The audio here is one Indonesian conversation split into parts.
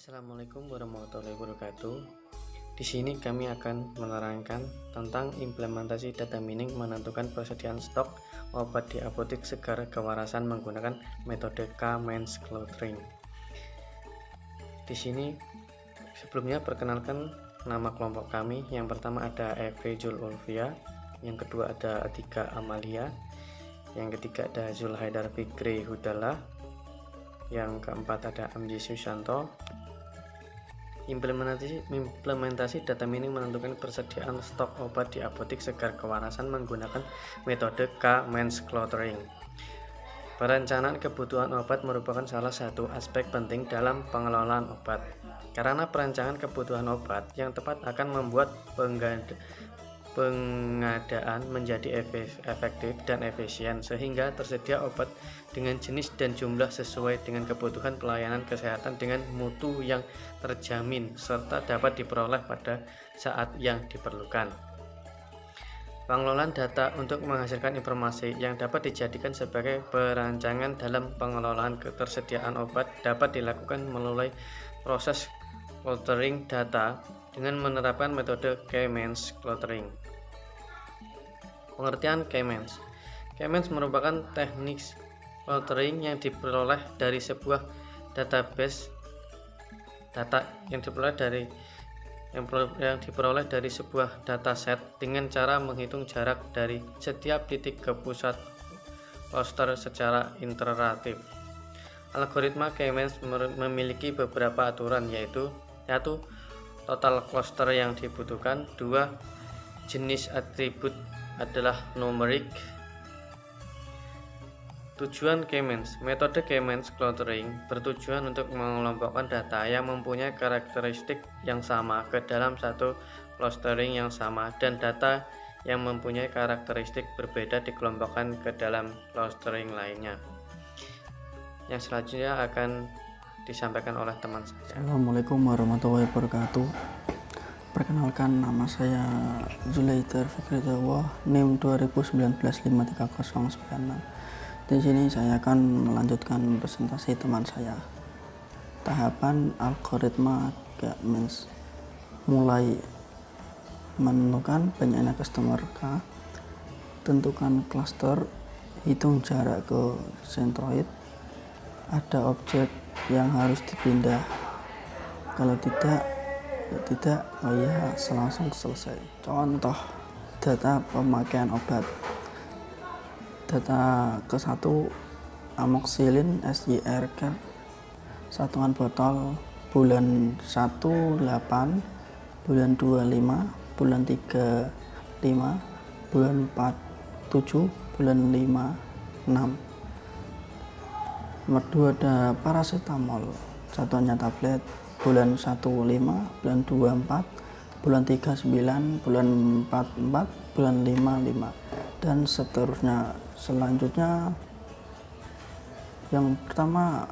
Assalamualaikum warahmatullahi wabarakatuh. Di sini kami akan menerangkan tentang implementasi data mining menentukan persediaan stok obat di apotek segar kewarasan menggunakan metode K-means clustering. Di sini sebelumnya perkenalkan nama kelompok kami. Yang pertama ada Evi Jul Ulfia, yang kedua ada Atika Amalia, yang ketiga ada Zulhaidar Fikri Hudala, yang keempat ada Amji Susanto. Implementasi data mining menentukan persediaan stok obat di apotek segar kewarasan menggunakan metode K-means clustering. Perencanaan kebutuhan obat merupakan salah satu aspek penting dalam pengelolaan obat, karena perencanaan kebutuhan obat yang tepat akan membuat pengadaan menjadi efektif dan efisien, sehingga tersedia obat dengan jenis dan jumlah sesuai dengan kebutuhan pelayanan kesehatan dengan mutu yang terjamin serta dapat diperoleh pada saat yang diperlukan. Pengelolaan data untuk menghasilkan informasi yang dapat dijadikan sebagai perancangan dalam pengelolaan ketersediaan obat dapat dilakukan melalui proses clustering data dengan menerapkan metode K-means clustering. Pengertian K-means. K-means merupakan teknik clustering yang diperoleh dari sebuah database data yang diperoleh dari sebuah dataset dengan cara menghitung jarak dari setiap titik ke pusat cluster secara iteratif. Algoritma K-means memiliki beberapa aturan, yaitu 1. Total cluster yang dibutuhkan. 2. Jenis atribut adalah numerik. Tujuan K-means. Metode K-means clustering bertujuan untuk mengelompokkan data yang mempunyai karakteristik yang sama ke dalam satu clustering yang sama, dan data yang mempunyai karakteristik berbeda dikelompokkan ke dalam clustering lainnya. Yang selanjutnya akan disampaikan oleh teman saya. Assalamualaikum warahmatullahi wabarakatuh. Perkenalkan, nama saya Zulhaidar Fikri Hudala, NIM 2019530096. Di sini saya akan melanjutkan presentasi teman saya. Tahapan algoritma K-means. Mulai menentukan banyaknya customer K, tentukan cluster, hitung jarak ke sentroid, ada objek yang harus dipindah, kalau tidak oh ya, langsung selesai. Contoh data pemakaian obat. Data ke-1 amoxicillin SYR cap, satuan botol bulan 1 8, bulan 2 5, bulan 3 5, bulan 4 7, bulan 5 6. Nomor 2 ada paracetamol, satuannya tablet, bulan 1 5, bulan 2 4, bulan 3 9, bulan 4 4, bulan 5 5, dan seterusnya. Selanjutnya, yang pertama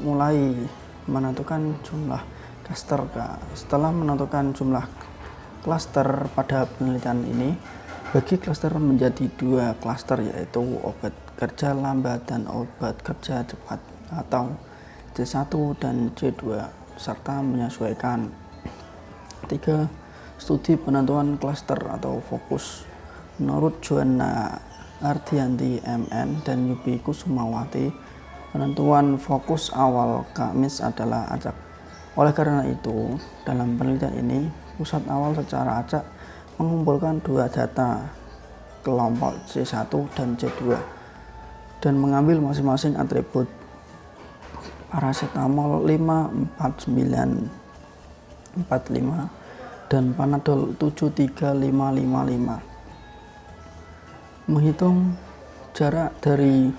mulai menentukan jumlah cluster. Setelah menentukan jumlah cluster pada penelitian ini, bagi cluster menjadi 2 cluster, yaitu obat kerja lambat dan obat kerja cepat atau C1 dan C2, serta menyesuaikan. 3. Studi penentuan cluster atau fokus. Menurut Joanna Ardianti MN dan Yubi Kusumawati, penentuan fokus awal K-means adalah acak. Oleh karena itu, dalam penelitian ini, pusat awal secara acak mengumpulkan 2 data kelompok C1 dan C2 dan mengambil masing-masing atribut paracetamol 54945 dan panadol 73555. Menghitung jarak dari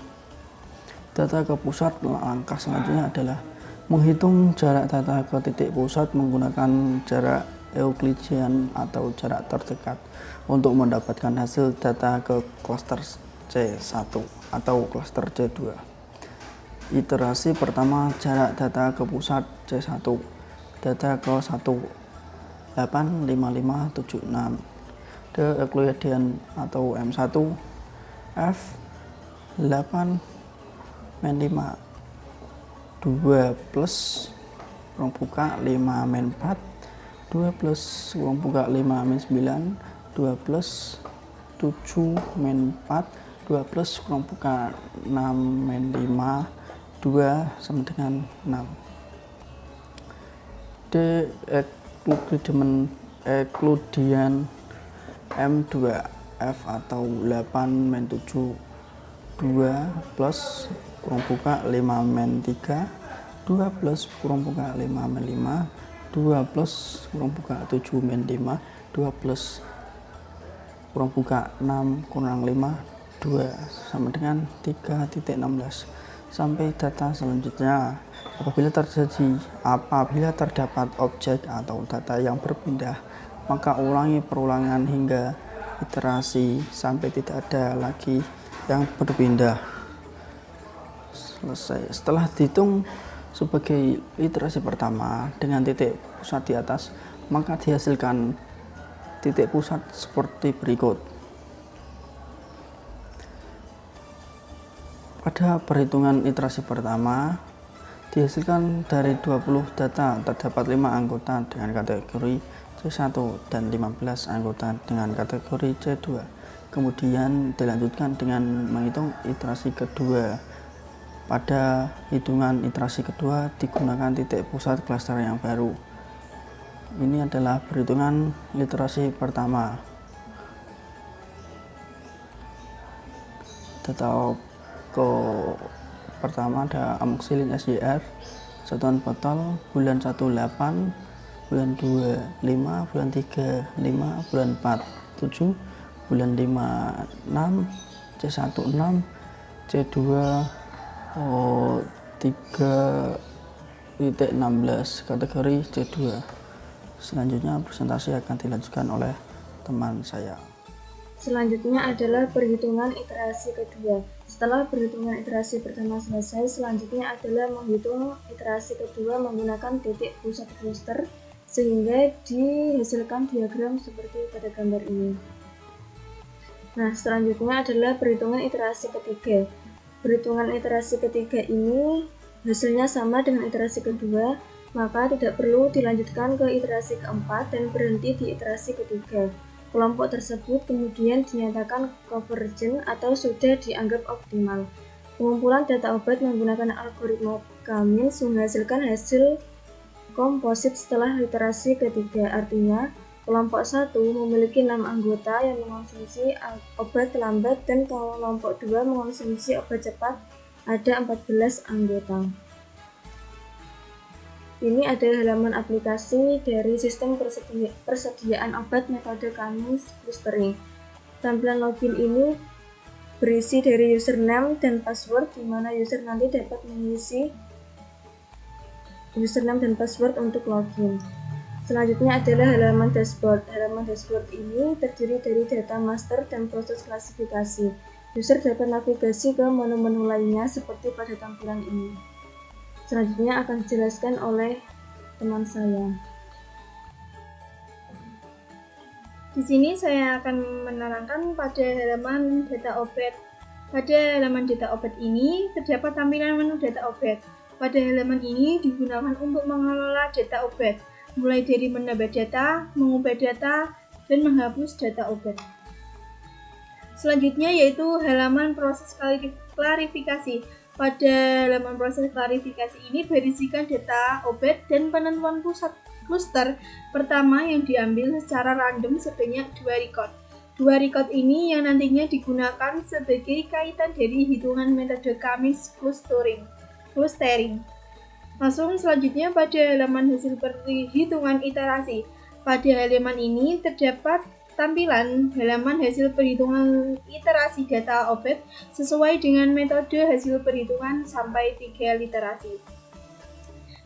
data ke pusat. Langkah selanjutnya adalah menghitung jarak data ke titik pusat menggunakan jarak Euclidean atau jarak terdekat untuk mendapatkan hasil data ke cluster C1 atau cluster C2. Iterasi pertama, jarak data ke pusat C1, data ke 1 85576, the Euclidean atau M1 F 8 min 5 2 plus kurang buka 5 min 4, 2 plus kurang buka 5 min 9, 2 plus 7 min 4, 2 plus kurang buka 6 min 5, 2 sama dengan 6. D. Ekludian M2F atau 8 min 7, 2 plus kurang buka 5 min 3, 2 plus kurang buka 5 min 5, 2 plus kurang buka 7 min 5, 2 plus kurang buka 6 kurang 5, 2 sama dengan 3.16. Sampai data selanjutnya. Apabila terdapat objek atau data yang berpindah, maka ulangi perulangan hingga iterasi sampai tidak ada lagi yang berpindah. Selesai. Setelah dihitung sebagai iterasi pertama dengan titik pusat di atas, maka dihasilkan titik pusat seperti berikut. Pada perhitungan iterasi pertama, dihasilkan dari 20 data terdapat 5 anggota dengan kategori C1 dan 15 anggota dengan kategori C2. Kemudian dilanjutkan dengan menghitung iterasi kedua. Pada hitungan iterasi kedua digunakan titik pusat klaster yang baru. Ini adalah perhitungan iterasi pertama. Data pertama ada amoxilin SYR, satuan botol, bulan 1 8, bulan 2 5, bulan 3 5, bulan 4 7, bulan 5 6, C1 6, C2 3.16 kategori C2. Selanjutnya presentasi akan dilanjutkan oleh teman saya. Selanjutnya adalah perhitungan iterasi kedua. Setelah perhitungan iterasi pertama selesai, selanjutnya adalah menghitung iterasi kedua menggunakan titik pusat cluster sehingga dihasilkan diagram seperti pada gambar ini. Nah, selanjutnya adalah perhitungan iterasi ketiga. Perhitungan iterasi ketiga ini hasilnya sama dengan iterasi kedua, maka tidak perlu dilanjutkan ke iterasi keempat dan berhenti di iterasi ketiga. Kelompok tersebut kemudian dinyatakan convergent atau sudah dianggap optimal. Pengumpulan data obat menggunakan algoritma Cummins menghasilkan hasil komposit setelah iterasi ketiga. Artinya, kelompok 1 memiliki 6 anggota yang mengonsumsi obat lambat dan kelompok 2 mengonsumsi obat cepat ada 14 anggota. Ini ada halaman aplikasi dari sistem persediaan obat metode Cummins clustering. Tampilan login ini berisi dari username dan password, di mana user nanti dapat mengisi username dan password untuk login. Selanjutnya adalah halaman dashboard. Halaman dashboard ini terdiri dari data master dan proses klasifikasi. User dapat navigasi ke menu-menu lainnya seperti pada tampilan ini. Selanjutnya akan dijelaskan oleh teman saya. Di sini saya akan menerangkan pada halaman data obat. Pada halaman data obat ini terdapat tampilan menu data obat. Pada halaman ini digunakan untuk mengelola data obat, mulai dari menambah data, mengubah data, dan menghapus data obat. Selanjutnya yaitu halaman proses klarifikasi. Pada halaman proses klarifikasi ini berisikan data obat dan penentuan pusat cluster pertama yang diambil secara random sebanyak 2 record. 2 record ini yang nantinya digunakan sebagai kaitan dari hitungan metode Cummins clustering. Langsung selanjutnya pada halaman hasil perhitungan iterasi. Pada halaman ini terdapat tampilan halaman hasil perhitungan iterasi data obat sesuai dengan metode hasil perhitungan sampai 3 iterasi.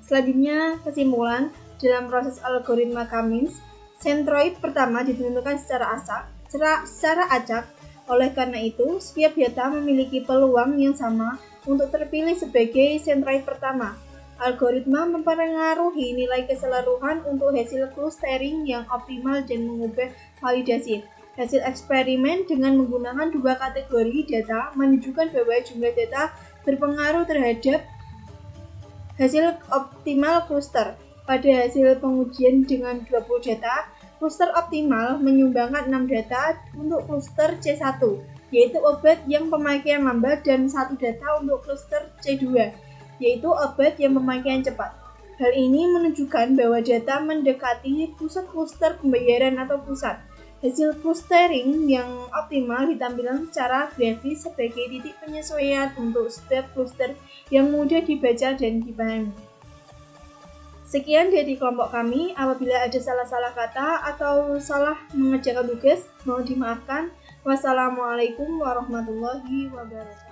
Selanjutnya kesimpulan dalam proses algoritma Cummins, sentroid pertama ditentukan secara acak. Oleh karena itu, setiap data memiliki peluang yang sama untuk terpilih sebagai sentroid pertama. Algoritma mempengaruhi nilai keseluruhan untuk hasil clustering yang optimal dan mengubah validasi. Hasil eksperimen dengan menggunakan 2 kategori data menunjukkan bahwa jumlah data berpengaruh terhadap Hasil optimal cluster. Pada hasil pengujian dengan 20 data, cluster optimal menyumbangkan 6 data untuk cluster C1, yaitu obat yang pemakaian lambat, dan 1 data untuk cluster C2, yaitu obat yang pemakaian cepat. Hal ini menunjukkan bahwa data mendekati pusat cluster pembayaran atau pusat. Hasil clustering yang optimal ditampilkan secara grafis sebagai titik penyesuaian untuk setiap cluster yang mudah dibaca dan dipahami. Sekian dari kelompok kami. Apabila ada salah-salah kata atau salah mengerjakan tugas, mohon dimaafkan. Wassalamualaikum warahmatullahi wabarakatuh.